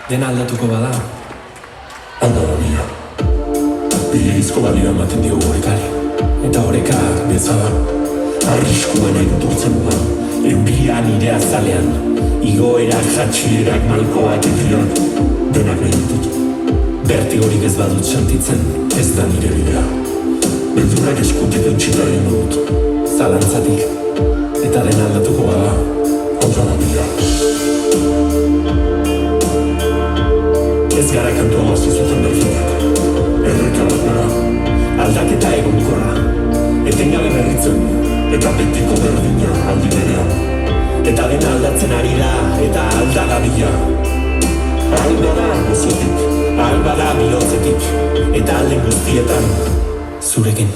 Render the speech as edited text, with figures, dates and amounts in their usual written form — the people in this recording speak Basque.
Dena aldatuko bada. Alda da bila. Bileizko balio ematen diogu orekari. Eta oreka bezala arriskuan eguturtzen duan. Enbia nire azalean. Igoerak, jatxierak, malkoak egion. Denak nahi ditut. Bertigorik ez badut sentitzen, ez da nire bidea. Beldurak eskutik entxita egin dut. Zalantzatik. Eta dena aldatuko bada. Alda da bila. Ez gara kantu amaztu zuten berfinak. Erreka bat gara, aldaketa egonkorra. Etengabe berritzen, eta betiko berdina aldi berean. Eta dena aldatzen ari da, eta aldagabila. Alba da gozotik, alba da bihotzetik. Eta alde guztietan, zurekin.